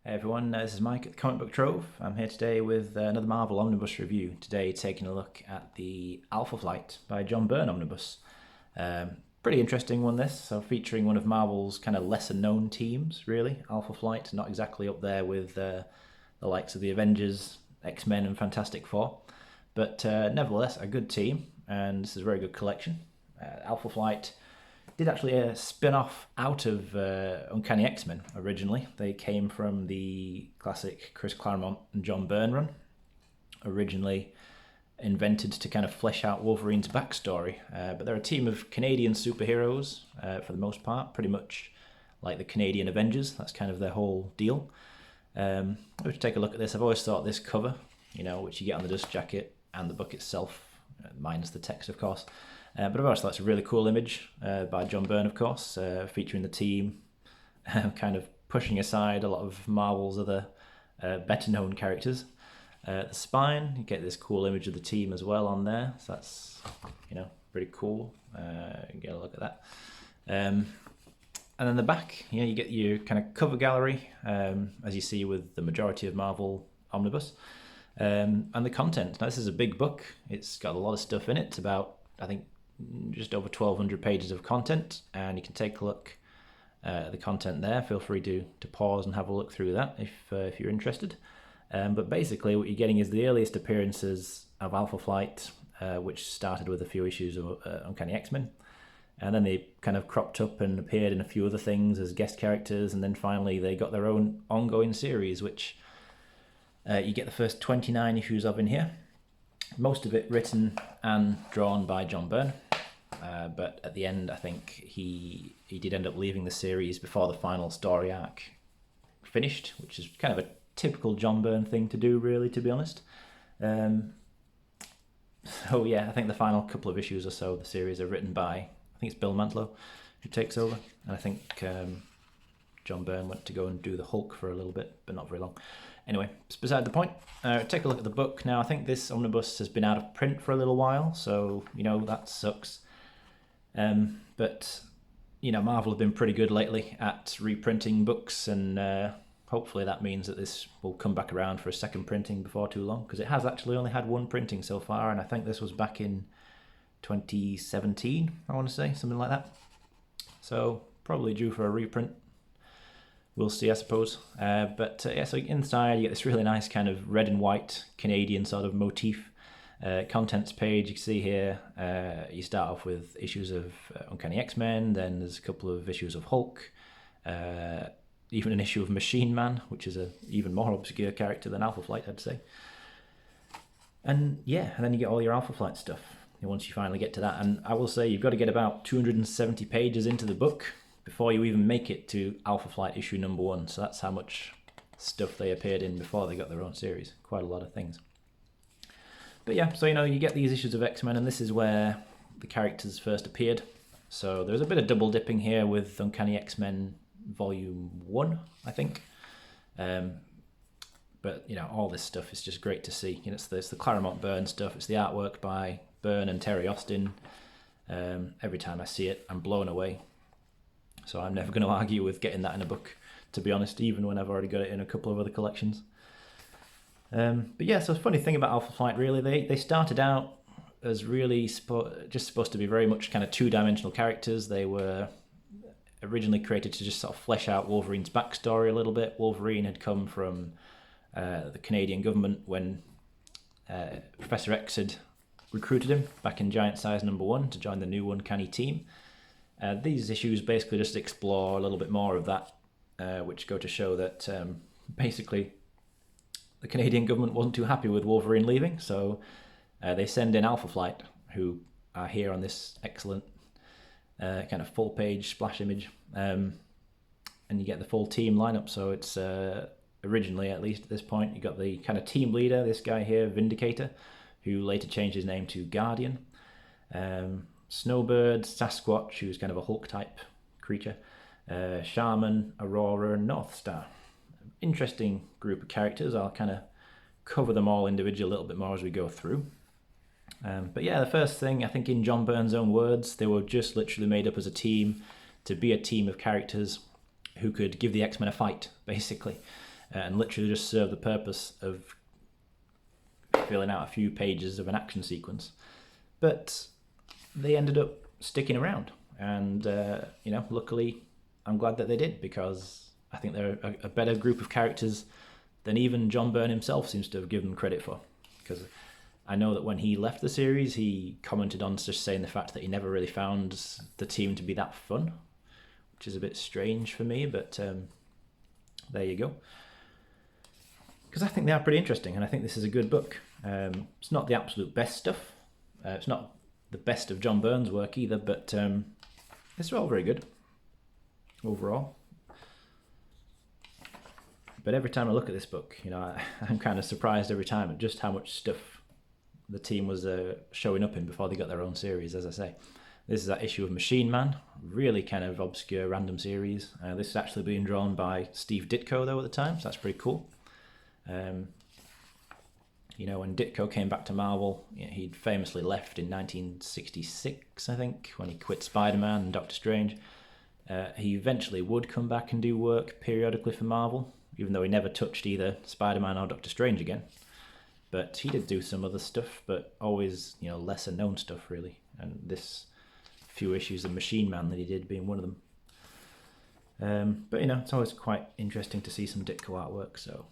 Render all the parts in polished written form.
Hey everyone, this is Mike at the Comic Book Trove. I'm here today with another Marvel Omnibus review. Today taking a look at the Alpha Flight by John Byrne Omnibus. Pretty interesting one this, so featuring one of Marvel's kind of lesser known teams really. Alpha Flight, not exactly up there with the likes of the Avengers, X-Men and Fantastic Four. But nevertheless, a good team, and this is a very good collection. Alpha Flight did actually spin off out of Uncanny X-Men originally. They came from the classic Chris Claremont and John Byrne run, originally invented to kind of flesh out Wolverine's backstory. But they're a team of Canadian superheroes for the most part, pretty much like the Canadian Avengers. That's kind of their whole deal. Let's take a look at this. I've always thought this cover, which you get on the dust jacket and the book itself, minus the text, of course. But I've always thought it's a really cool image by John Byrne, of course, featuring the team, kind of pushing aside a lot of Marvel's other better-known characters. The spine, you get this cool image of the team as well on there, so that's, pretty cool. Get a look at that. And then the back, you get your kind of cover gallery, as you see with the majority of Marvel Omnibus, and the content. Now, this is a big book. It's got a lot of stuff in it. It's about, I think, just over 1,200 pages of content, and you can take a look at the content there. Feel free to pause and have a look through that if you're interested. But basically what you're getting is the earliest appearances of Alpha Flight, which started with a few issues of Uncanny X-Men, and then they kind of cropped up and appeared in a few other things as guest characters, and then finally they got their own ongoing series, which you get the first 29 issues of in here. Most of it written and drawn by John Byrne, but at the end I think he did end up leaving the series before the final story arc finished, which is kind of a typical John Byrne thing to do, really, to be honest. So yeah, I think the final couple of issues or so of the series are written by, I think it's Bill Mantlo who takes over, and I think John Byrne went to go and do the Hulk for a little bit, but not very long. Anyway, it's beside the point. Take a look at the book. Now, I think this omnibus has been out of print for a little while, so, that sucks. But, Marvel have been pretty good lately at reprinting books, and hopefully that means that this will come back around for a second printing before too long, because it has actually only had one printing so far, and I think this was back in 2017, I want to say, something like that. So, probably due for a reprint. We'll see, I suppose. So inside you get this really nice kind of red and white Canadian sort of motif. Contents page, you can see here, you start off with issues of Uncanny X-Men, then there's a couple of issues of Hulk, even an issue of Machine Man, which is an even more obscure character than Alpha Flight, I'd say. And then you get all your Alpha Flight stuff once you finally get to that. And I will say you've got to get about 270 pages into the book before you even make it to Alpha Flight issue number 1. So that's how much stuff they appeared in before they got their own series. Quite a lot of things. But yeah, so you get these issues of X-Men, and this is where the characters first appeared. So there's a bit of double dipping here with Uncanny X-Men Volume 1, I think. But all this stuff is just great to see. It's the Claremont Byrne stuff. It's the artwork by Byrne and Terry Austin. Every time I see it, I'm blown away. So I'm never going to argue with getting that in a book, to be honest, even when I've already got it in a couple of other collections. But yeah, so the funny thing about Alpha Flight, really, they started out as really just supposed to be very much kind of two-dimensional characters. They were originally created to just sort of flesh out Wolverine's backstory a little bit. Wolverine had come from the Canadian government when Professor X had recruited him back in Giant Size number 1 to join the new Uncanny team. These issues basically just explore a little bit more of that, which go to show that basically the Canadian government wasn't too happy with Wolverine leaving, so they send in Alpha Flight, who are here on this excellent kind of full-page splash image, and you get the full team lineup. So it's originally, at least at this point, you got the kind of team leader, this guy here, Vindicator, who later changed his name to Guardian. Snowbird, Sasquatch, who's kind of a Hulk-type creature, Shaman, Aurora, and Northstar. Interesting group of characters. I'll kind of cover them all individually a little bit more as we go through. But yeah, the first thing, I think in John Byrne's own words, they were just literally made up as a team to be a team of characters who could give the X-Men a fight, basically. and literally just serve the purpose of filling out a few pages of an action sequence. But they ended up sticking around, and luckily I'm glad that they did, because I think they're a better group of characters than even John Byrne himself seems to have given credit for. Because I know that when he left the series, he commented on just saying the fact that he never really found the team to be that fun, which is a bit strange for me, but there you go. Because I think they are pretty interesting, and I think this is a good book. It's not the absolute best stuff. It's not the best of John Byrne's work either, but it's all very good overall. But every time I look at this book, I'm kind of surprised every time at just how much stuff the team was showing up in before they got their own series. As I say, this is that issue of Machine Man, really kind of obscure random series. This is actually being drawn by Steve Ditko though at the time, so that's pretty cool. When Ditko came back to Marvel, he'd famously left in 1966, I think, when he quit Spider-Man and Doctor Strange. He eventually would come back and do work periodically for Marvel, even though he never touched either Spider-Man or Doctor Strange again. But he did do some other stuff, but always, lesser known stuff, really. And this few issues of Machine Man that he did being one of them. But, it's always quite interesting to see some Ditko artwork, so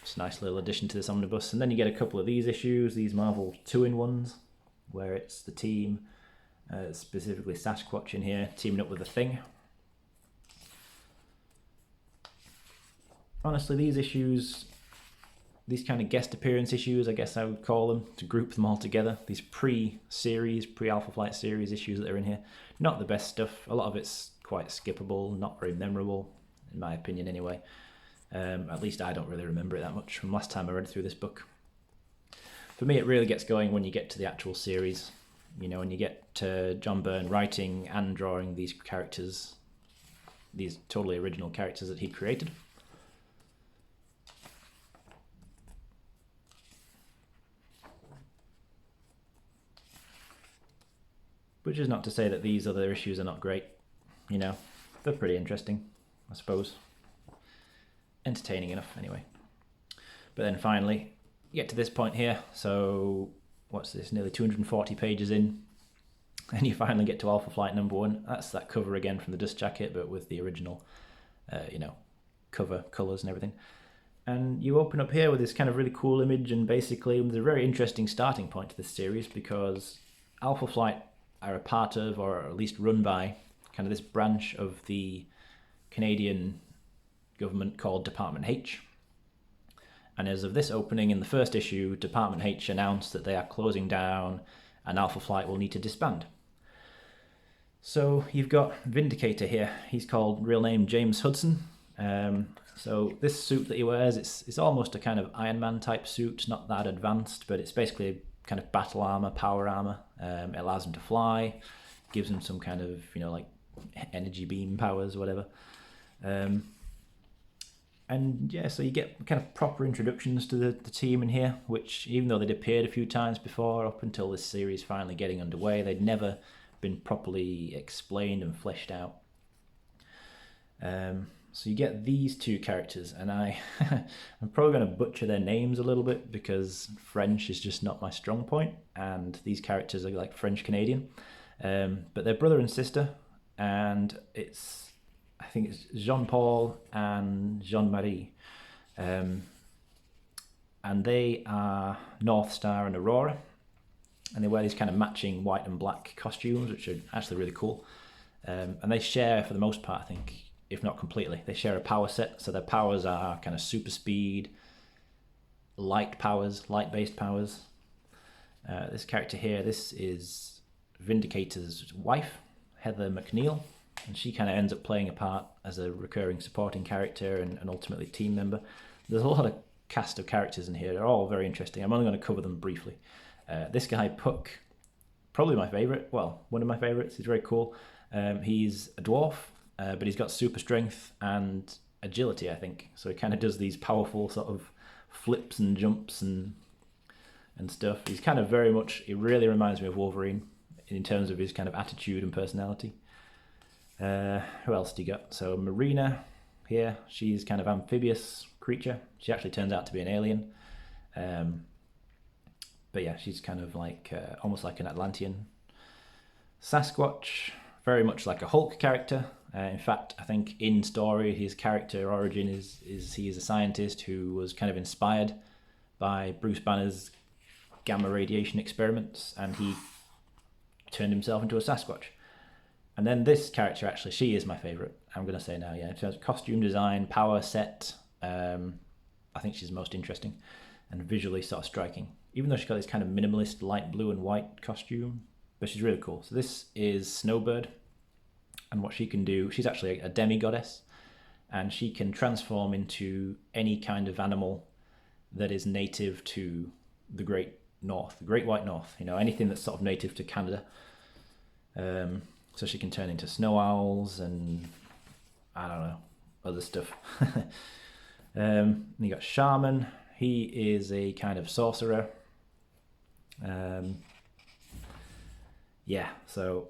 it's a nice little addition to this omnibus. And then you get a couple of these issues, these Marvel 2-in-1s, where it's the team, specifically Sasquatch in here, teaming up with the Thing. Honestly, these issues, these kind of guest appearance issues, I guess I would call them, to group them all together, these pre-Alpha Flight series issues that are in here, not the best stuff. A lot of it's quite skippable, not very memorable, in my opinion anyway. At least I don't really remember it that much from last time I read through this book. For me, it really gets going when you get to the actual series. When you get to John Byrne writing and drawing these characters, these totally original characters that he created. Which is not to say that these other issues are not great. They're pretty interesting, I suppose. Entertaining enough, anyway. But then finally, you get to this point here. So, what's this? Nearly 240 pages in. And you finally get to Alpha Flight #1. That's that cover again from the dust jacket, but with the original, cover colours and everything. And you open up here with this kind of really cool image, and basically there's a very interesting starting point to this series, because Alpha Flight are a part of, or at least run by, kind of this branch of the Canadian government called Department H. And as of this opening in the first issue, Department H announced that they are closing down and Alpha Flight will need to disband. So you've got Vindicator here. He's called real name James Hudson. So this suit that he wears, it's almost a kind of Iron Man type suit, not that advanced, but it's basically kind of battle armor, power armor. It allows him to fly, gives him some kind of, like energy beam powers, whatever. And yeah, so you get kind of proper introductions to the team in here, which even though they'd appeared a few times before, up until this series finally getting underway, they'd never been properly explained and fleshed out. So you get these two characters, and I'm probably going to butcher their names a little bit because French is just not my strong point, and these characters are like French-Canadian. But they're brother and sister, and I think it's Jean-Paul and Jean-Marie. And they are Northstar and Aurora, and they wear these kind of matching white and black costumes, which are actually really cool. And they share, for the most part, I think, if not completely, they share a power set. So their powers are kind of super speed, light-based powers. This character here, this is Vindicator's wife, Heather McNeil, and she kind of ends up playing a part as a recurring supporting character and ultimately team member. There's a lot of cast of characters in here. They're all very interesting. I'm only going to cover them briefly. This guy, Puck, probably my favourite. Well, one of my favourites. He's very cool. He's a dwarf, but he's got super strength and agility, I think. So he kind of does these powerful sort of flips and jumps and stuff. He's kind of very much, it really reminds me of Wolverine in terms of his kind of attitude and personality. Who else do you got? So Marina here, she's kind of amphibious, creature. She actually turns out to be an alien. But yeah, she's kind of like almost like an Atlantean. Sasquatch, very much like a Hulk character. In fact, I think in story, his character origin is he is a scientist who was kind of inspired by Bruce Banner's gamma radiation experiments, and he turned himself into a Sasquatch. And then this character, actually, she is my favourite. I'm going to say now, yeah. In terms of costume design, power set, I think she's most interesting and visually sort of striking. Even though she's got this kind of minimalist light blue and white costume, but she's really cool. So this is Snowbird, and what she can do, she's actually a demi-goddess, and she can transform into any kind of animal that is native to the Great North, the Great White North, you know, anything that's sort of native to Canada. So she can turn into snow owls and, I don't know, other stuff. You got Shaman. He is a kind of sorcerer. Yeah, so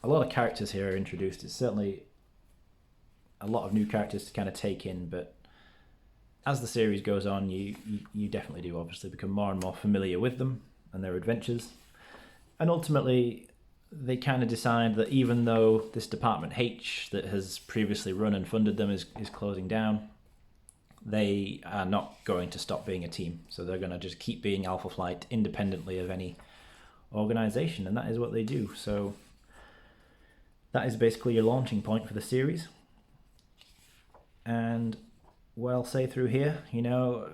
a lot of characters here are introduced. It's certainly a lot of new characters to kind of take in, but as the series goes on, you definitely do obviously become more and more familiar with them and their adventures. And ultimately, they kind of decide that even though this Department H that has previously run and funded them is closing down, they are not going to stop being a team. So they're going to just keep being Alpha Flight independently of any organization, and that is what they do. So that is basically your launching point for the series. And well, say through here, you know,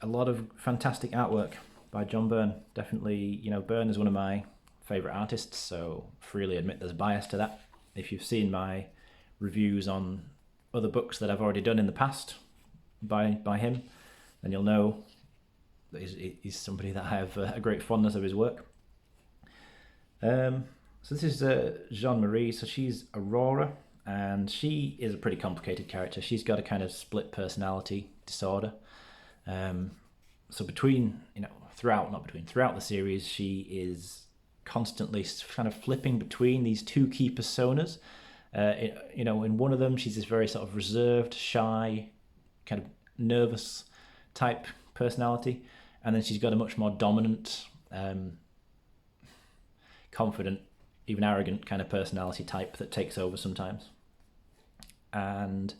a lot of fantastic artwork by John Byrne. Definitely, you know, Byrne is one of my favorite artists, so freely admit there's bias to that. If you've seen my reviews on other books that I've already done in the past by him, then you'll know that he's somebody that I have a great fondness of his work. So this is Jean-Marie. So she's Aurora, and she is a pretty complicated character. She's got a kind of split personality disorder. So throughout the series, she is constantly kind of flipping between these two key personas. In one of them, she's this very sort of reserved, shy, kind of nervous type personality, and then she's got a much more dominant, confident, even arrogant kind of personality type that takes over sometimes. And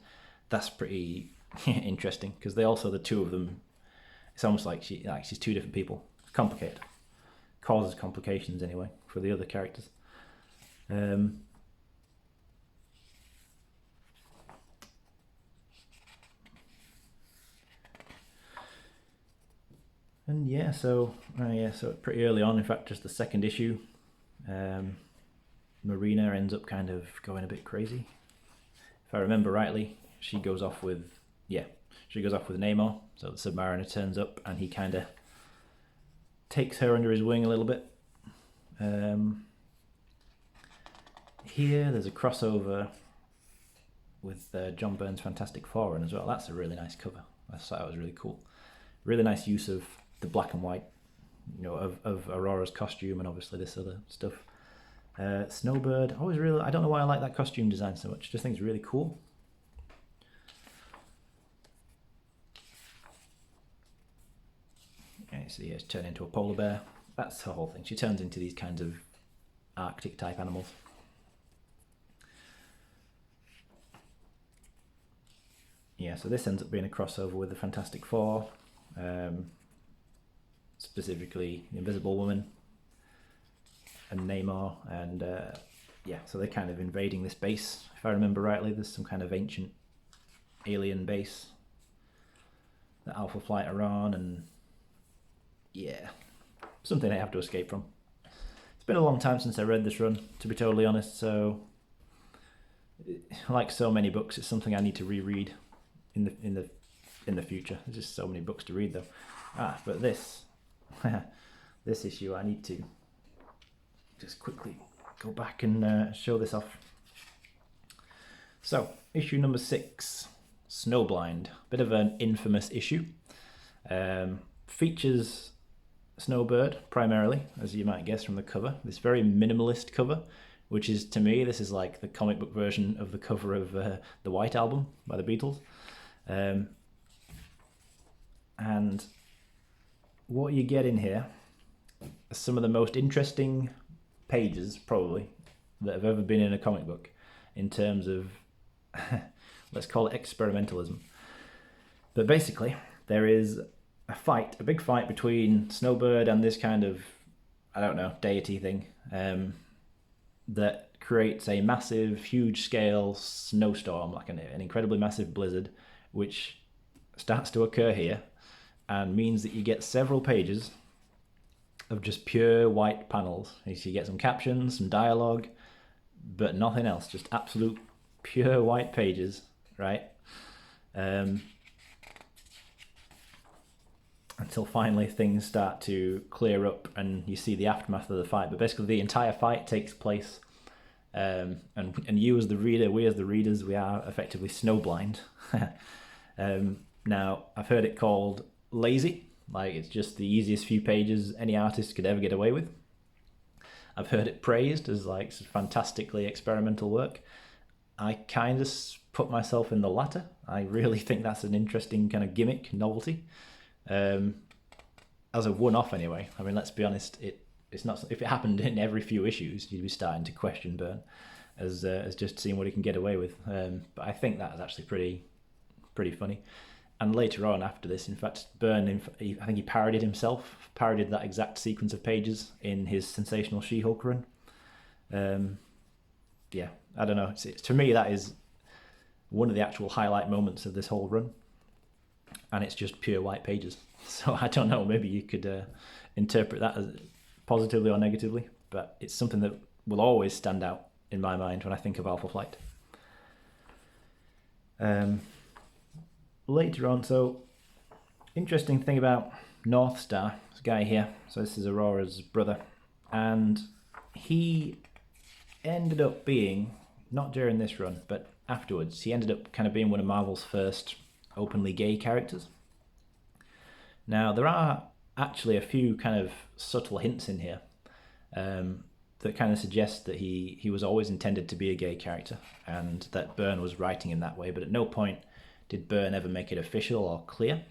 that's pretty interesting because the two of them, it's almost like she's two different people. It's complicated. Causes complications anyway for the other characters. And so pretty early on, in fact, just the second issue, Marina ends up kind of going a bit crazy. If I remember rightly, she goes off with Namor. So the Submariner turns up and he kind of takes her under his wing a little bit. Here there's a crossover with John Byrne's Fantastic Four as well. That's a really nice cover. I thought that was really cool. Really nice use of the black and white, you know, of Aurora's costume and obviously this other stuff. Snowbird, I don't know why I like that costume design so much. Just think it's really cool. Okay, so yeah, she turned into a polar bear. That's the whole thing. She turns into these kinds of Arctic type animals. Yeah, so this ends up being a crossover with the Fantastic Four, specifically the Invisible Woman and Namor, and so they're kind of invading this base. If I remember rightly, there's some kind of ancient alien base that Alpha Flight are on, and yeah, something they have to escape from. It's been a long time since I read this run, to be totally honest, so like so many books, it's something I need to reread in the future. There's just so many books to read though. But this issue, I need to just quickly go back and show this off. So, issue number 6, Snowblind. Bit of an infamous issue. Features Snowbird primarily, as you might guess from the cover. This very minimalist cover, which is, to me, this is like the comic book version of the cover of the White Album by the Beatles. And what you get in here are some of the most interesting pages, probably, that have ever been in a comic book in terms of, let's call it experimentalism. But basically, there is a big fight between Snowbird and this kind of, I don't know, deity thing that creates a massive, huge scale snowstorm, like an incredibly massive blizzard, which starts to occur here and means that you get several pages of just pure white panels. So you get some captions, some dialogue, but nothing else, just absolute pure white pages, right? Until finally things start to clear up and you see the aftermath of the fight. But basically the entire fight takes place, and you as the reader, we as the readers, we are effectively snowblind. Now, I've heard it called lazy, like it's just the easiest few pages any artist could ever get away with. I've heard it praised as like fantastically experimental work. I kind of put myself in the latter. I really think that's an interesting kind of gimmick, novelty. As a one-off anyway. I mean, let's be honest, it's not, if it happened in every few issues, you'd be starting to question Byrne as just seeing what he can get away with. But I think that is actually pretty funny. And later on, after this, in fact, Byrne, I think he parodied that exact sequence of pages in his sensational She-Hulk run. Yeah, I don't know. To me, that is one of the actual highlight moments of this whole run. And it's just pure white pages. So I don't know, maybe you could interpret that as positively or negatively, but it's something that will always stand out in my mind when I think of Alpha Flight. Later on, so interesting thing about Northstar, this guy here, so this is Aurora's brother, and he ended up being, not during this run, but afterwards, he ended up kind of being one of Marvel's first openly gay characters. Now, there are actually a few kind of subtle hints in here that kind of suggest that he was always intended to be a gay character and that Byrne was writing him that way, but at no point did Byrne ever make it official or clear.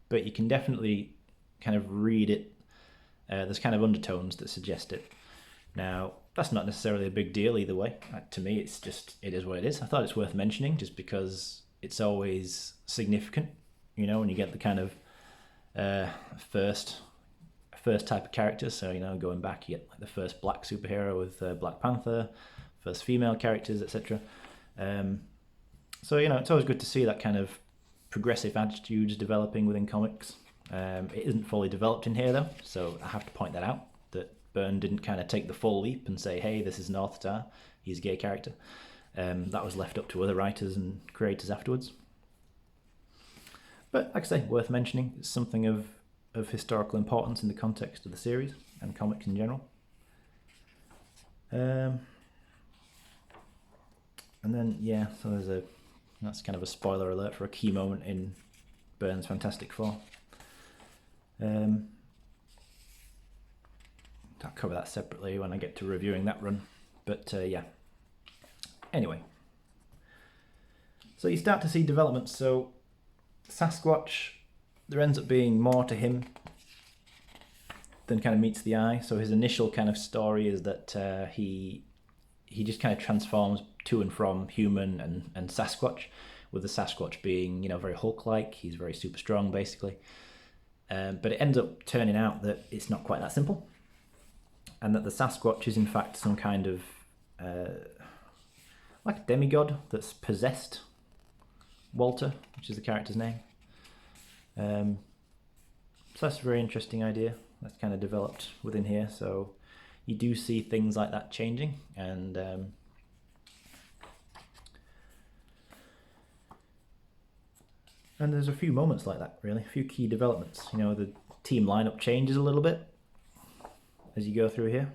But you can definitely kind of read it. There's kind of undertones that suggest it. Now, that's not necessarily a big deal either way. To me, it is what it is. I thought it's worth mentioning just because it's always significant, you know, when you get the kind of first type of characters. So, you know, going back, you get like the first black superhero with Black Panther, first female characters, etc. So, you know, it's always good to see that kind of progressive attitudes developing within comics. It isn't fully developed in here, though, so I have to point that out, that Byrne didn't kind of take the full leap and say, hey, this is Northstar, he's a gay character. That was left up to other writers and creators afterwards. But, like I say, worth mentioning. It's something of historical importance in the context of the series and comics in general. And then, yeah, so that's kind of a spoiler alert for a key moment in Byrne's Fantastic Four. I'll cover that separately when I get to reviewing that run. But, yeah. Anyway. So you start to see developments. So Sasquatch, there ends up being more to him than kind of meets the eye. So his initial kind of story is that he just kind of transforms to and from human and Sasquatch, with the Sasquatch being, you know, very Hulk-like. He's very super strong, basically. But it ends up turning out that it's not quite that simple, and that the Sasquatch is in fact some kind of like a demigod that's possessed Walter, which is the character's name. So that's a very interesting idea that's kind of developed within here. So you do see things like that changing, and there's a few moments like that, really, a few key developments. You know, the team lineup changes a little bit as you go through here.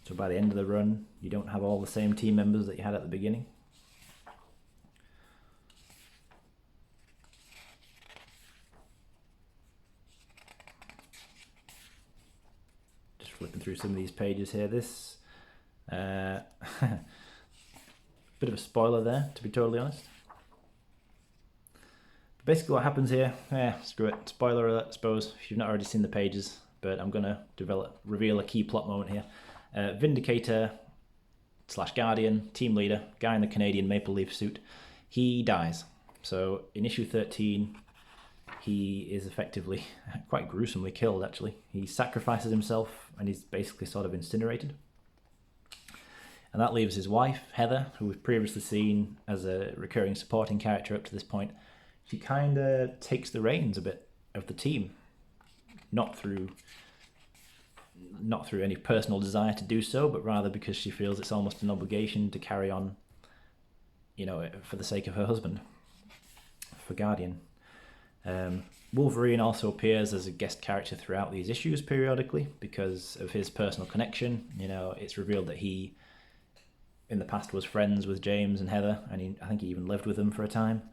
So by the end of the run, you don't have all the same team members that you had at the beginning. Just flipping through some of these pages here. This bit of a spoiler there, to be totally honest. basically what happens here, screw it, spoiler alert I suppose, if you've not already seen the pages, but I'm going to reveal a key plot moment here. Vindicator / Guardian, team leader, guy in the Canadian maple leaf suit, he dies. So in issue 13, he is effectively, quite gruesomely killed actually. He sacrifices himself and he's basically sort of incinerated. And that leaves his wife, Heather, who we've previously seen as a recurring supporting character up to this point. She kind of takes the reins a bit of the team, not through any personal desire to do so, but rather because she feels it's almost an obligation to carry on, for the sake of her husband, for Guardian. Wolverine also appears as a guest character throughout these issues periodically because of his personal connection. It's revealed that he, in the past, was friends with James and Heather, and I think he even lived with them for a time.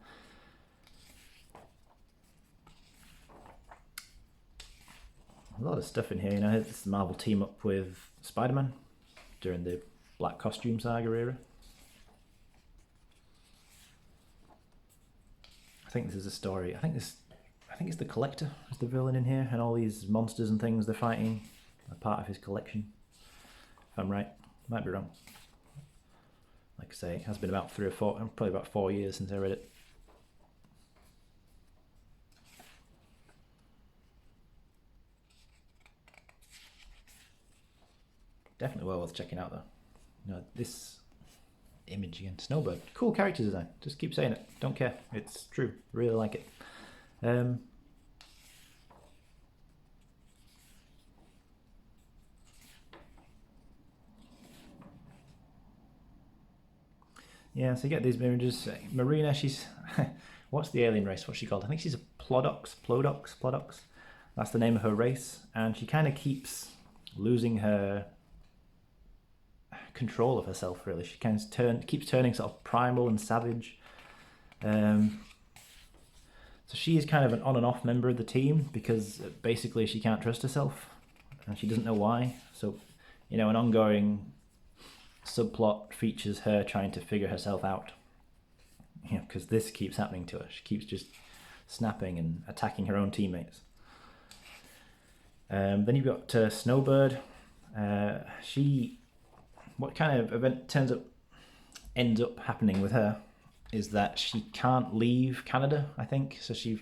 A lot of stuff in here, It's Marvel team up with Spider-Man during the Black Costume Saga era. I think this is a story. I think it's the Collector is the villain in here, and all these monsters and things they're fighting are part of his collection. If I'm right, might be wrong. Like I say, it has been probably about 4 years since I read it. Definitely well worth checking out though. This image again, Snowbird, cool character design. Just keep saying it. Don't care. It's true. Really like it. Yeah, so you get these images. Marina, she's what's the alien race? What's she called? I think she's a Plodox. That's the name of her race, and she kind of keeps losing her control of herself. Really, she kind of keeps turning sort of primal and savage. So she is kind of an on and off member of the team because basically she can't trust herself, and she doesn't know why. So, an ongoing subplot features her trying to figure herself out. Because this keeps happening to her. She keeps just snapping and attacking her own teammates. Then you've got Snowbird. What kind of event ends up happening with her is that she can't leave Canada, I think. So she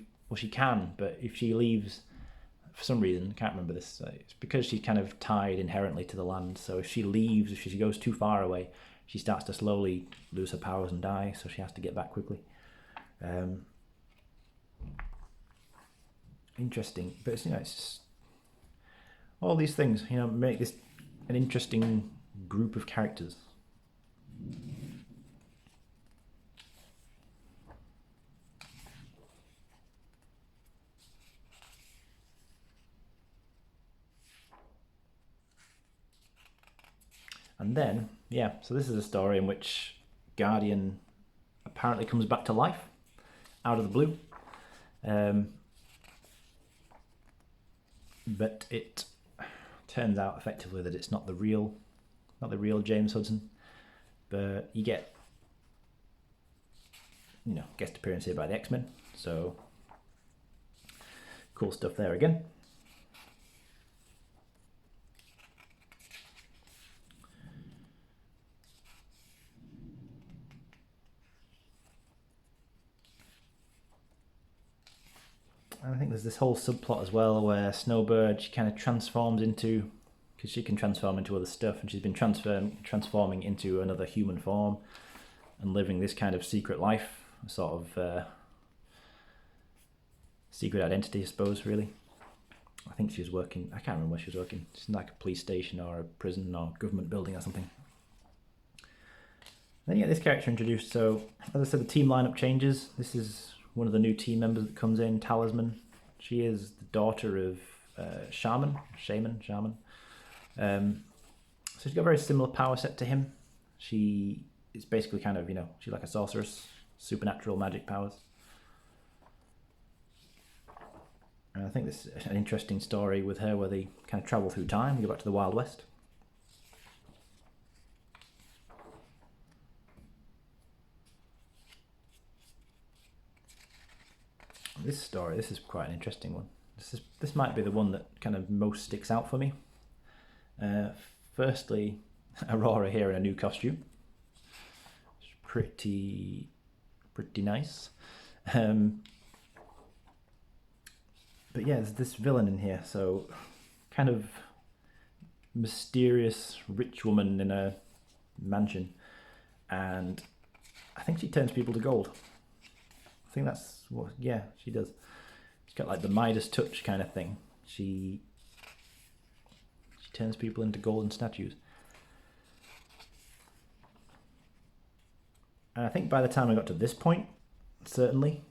can, but if she leaves, for some reason, I can't remember this, it's because she's kind of tied inherently to the land. So if she leaves, if she goes too far away, she starts to slowly lose her powers and die, so she has to get back quickly. Interesting, but it's just all these things, make this an interesting group of characters. And then, so this is a story in which Guardian apparently comes back to life out of the blue. But it turns out effectively that it's not the real James Hudson. But you get, guest appearance here by the X-Men. So cool stuff there again. And I think there's this whole subplot as well where Snowbird, she kind of transforms into, because she can transform into other stuff, and she's been transforming into another human form and living this kind of secret life, sort of secret identity, I suppose, really. I think she was working, I can't remember where she was working. It's like a police station or a prison or government building or something. Then you get this character introduced. So, as I said, the team lineup changes. This is one of the new team members that comes in, Talisman. She is the daughter of Shaman. So she's got a very similar power set to him. She is basically kind of, she's like a sorceress, supernatural magic powers. And I think this is an interesting story with her where they kind of travel through time, go back to the Wild West. This story, this is quite an interesting one. This might be the one that kind of most sticks out for me. Firstly, Aurora here in a new costume. It's pretty nice. But yeah, there's this villain in here, so kind of mysterious rich woman in a mansion, and I think she turns people to gold. I think that's what, yeah, she does. She's got like the Midas touch kind of thing. She turns people into golden statues. And I think by the time I got to this point, certainly,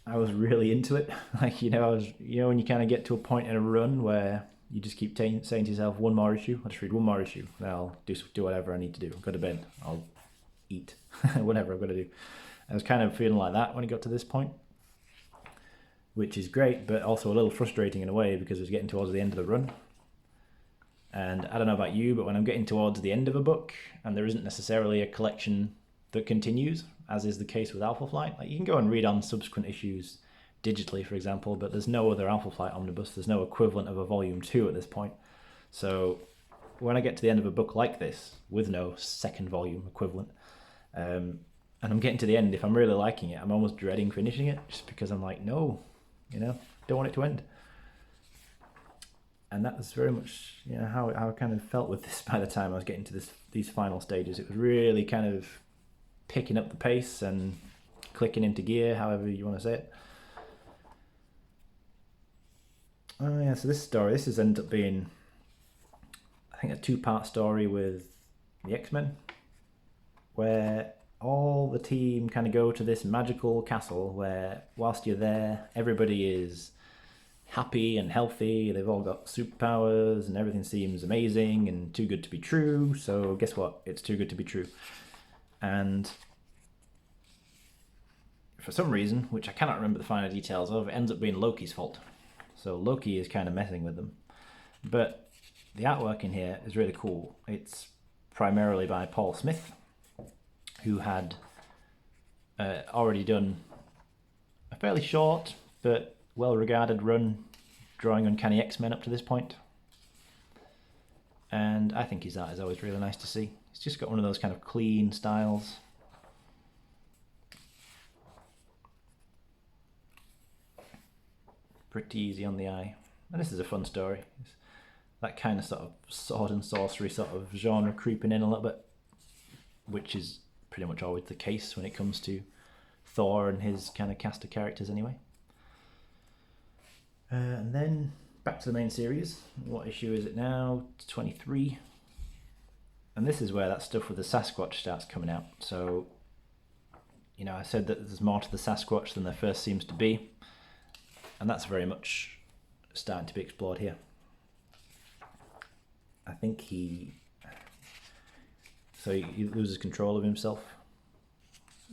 I was really into it. Like, when you kind of get to a point in a run where you just keep saying to yourself, one more issue, I'll just read one more issue, then I'll do whatever I need to do. I'll go to bed, I'll eat, whatever I've got to do. I was kind of feeling like that when it got to this point, which is great, but also a little frustrating in a way because it was getting towards the end of the run. And I don't know about you, but when I'm getting towards the end of a book and there isn't necessarily a collection that continues, as is the case with Alpha Flight, like you can go and read on subsequent issues digitally, for example, but there's no other Alpha Flight omnibus. There's no equivalent of a volume 2 at this point. So when I get to the end of a book like this, with no second volume equivalent, and I'm getting to the end, if I'm really liking it, I'm almost dreading finishing it, just because I'm like, no, don't want it to end. And that was very much how I kind of felt with this by the time I was getting to these final stages. It was really kind of picking up the pace and clicking into gear, however you want to say it. Oh yeah, so this has ended up being, I think, a 2-part story with the X-Men, where all the team kind of go to this magical castle where whilst you're there, everybody is happy and healthy, they've all got superpowers and everything seems amazing and too good to be true. So guess what? It's too good to be true. And for some reason, which I cannot remember the finer details of, it ends up being Loki's fault. So Loki is kind of messing with them. But the artwork in here is really cool. It's primarily by Paul Smith, who had already done a fairly short but well-regarded run drawing Uncanny X-Men up to this point. And I think his art is always really nice to see. He's just got one of those kind of clean styles. Pretty easy on the eye. And this is a fun story. It's that kind of sort of sword and sorcery sort of genre creeping in a little bit, which is pretty much always the case when it comes to Thor and his kind of cast of characters anyway. And then back to the main series. What issue is it now? 23. And this is where that stuff with the Sasquatch starts coming out. So, I said that there's more to the Sasquatch than there first seems to be. And that's very much starting to be explored here. I think he loses control of himself.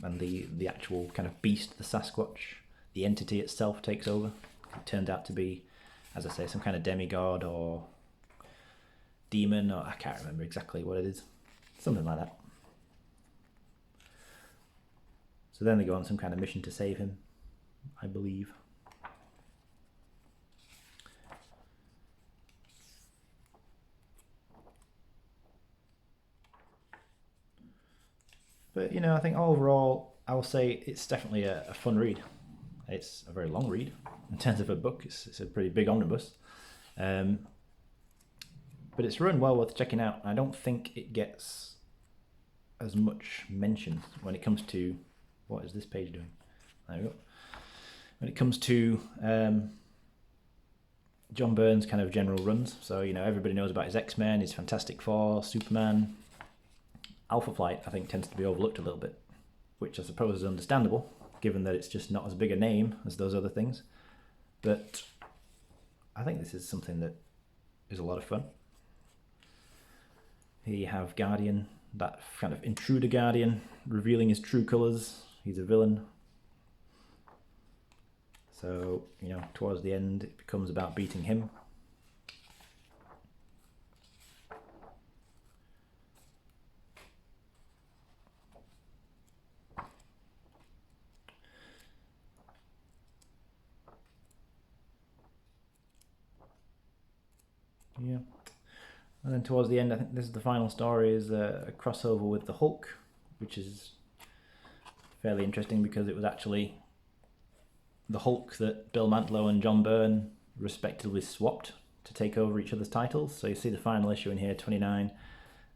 And the actual kind of beast, the Sasquatch, the entity itself takes over. It turned out to be, as I say, some kind of demigod or demon, or I can't remember exactly what it is. Something like that. So then they go on some kind of mission to save him, I believe. But, I think overall, I will say it's definitely a fun read. It's a very long read. In terms of a book, it's a pretty big omnibus. But it's run well worth checking out. I don't think it gets as much mention when it comes to... What is this page doing? There we go. When it comes to John Byrne's kind of general runs. So, everybody knows about his X-Men, his Fantastic Four, Superman. Alpha Flight, I think, tends to be overlooked a little bit, which I suppose is understandable, given that it's just not as big a name as those other things. But I think this is something that is a lot of fun. Here you have Guardian, that kind of intruder Guardian, revealing his true colours. He's a villain. So, towards the end, it becomes about beating him. Yeah. And then towards the end, I think this is the final story, is a crossover with the Hulk, which is fairly interesting because it was actually the Hulk that Bill Mantlo and John Byrne respectively swapped to take over each other's titles. So you see the final issue in here, 29,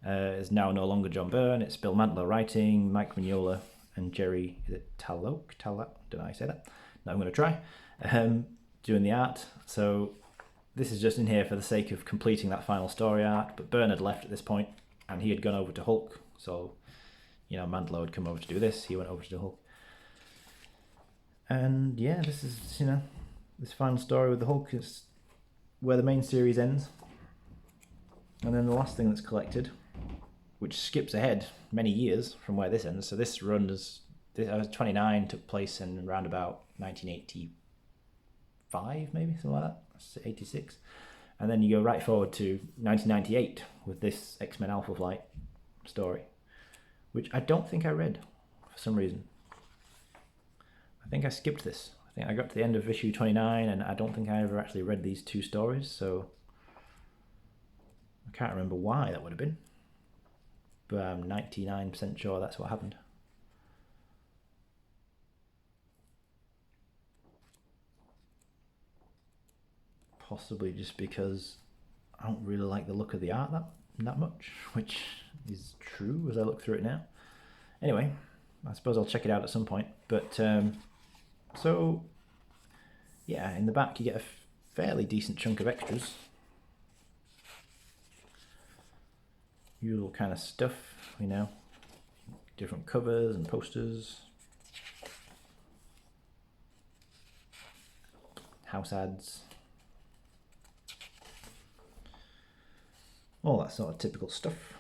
is now no longer John Byrne. It's Bill Mantlo writing, Mike Mignola and Jerry, is it Tallow? Don't know how you say that. No, I'm going to try. Doing the art. So this is just in here for the sake of completing that final story arc, but Byrne had left at this point and he had gone over to Hulk. So, you know, Mantlo had come over to do this. He went over to do Hulk. And yeah, this is, you know, this final story with the Hulk is where the main series ends. And then the last thing that's collected, which skips ahead many years from where this ends. So this run is, 29 took place in around about 1985, maybe, something like that, 86. And then you go right forward to 1998 with this X-Men Alpha Flight story, which I don't think I read for some reason. I think I skipped this. I think I got to the end of issue 29 and I don't think I ever actually read these two stories, so I can't remember why that would have been, but I'm 99% sure that's what happened. Possibly just because I don't really like the look of the art that much, which is true as I look through it now. Anyway, I suppose I'll check it out at some point. But so yeah, in the back you get a fairly decent chunk of extras. Usual kind of stuff, you know, different covers and posters, house ads, all that sort of typical stuff.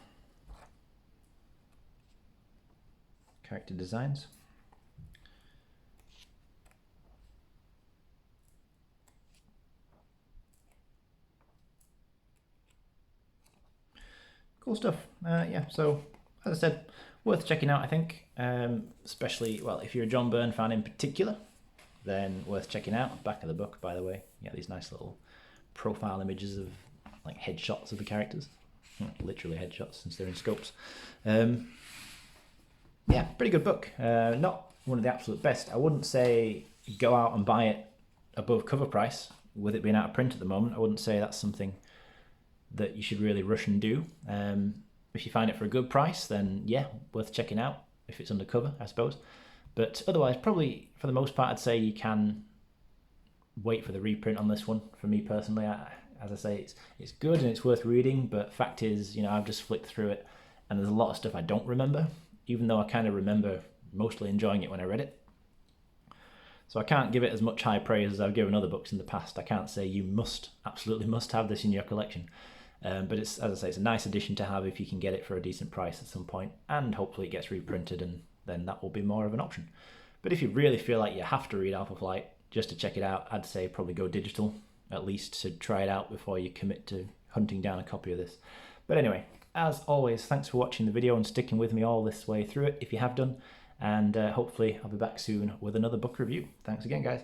Character designs. Cool stuff. Yeah, so as I said, worth checking out, I think. Especially, well, if you're a John Byrne fan in particular, then worth checking out. Back of the book, by the way, yeah, these nice little profile images of like headshots of the characters. Literally headshots since they're in scopes. Yeah, pretty good book. Not one of the absolute best. I wouldn't say go out and buy it above cover price with it being out of print at the moment. I wouldn't say that's something that you should really rush and do. If you find it for a good price, then yeah, worth checking out if it's undercover, I suppose. But otherwise, probably for the most part, I'd say you can wait for the reprint on this one. For me personally, as I say, it's good and it's worth reading, but fact is, you know, I've just flicked through it and there's a lot of stuff I don't remember, even though I kind of remember mostly enjoying it when I read it. So I can't give it as much high praise as I've given other books in the past. I can't say you absolutely must have this in your collection. But it's, as I say, it's a nice addition to have if you can get it for a decent price at some point, and hopefully it gets reprinted and then that will be more of an option. But if you really feel like you have to read Alpha Flight just to check it out, I'd say probably go digital, at least to try it out before you commit to hunting down a copy of this. But anyway, as always, thanks for watching the video and sticking with me all this way through it if you have done, and hopefully I'll be back soon with another book review. Thanks again, guys.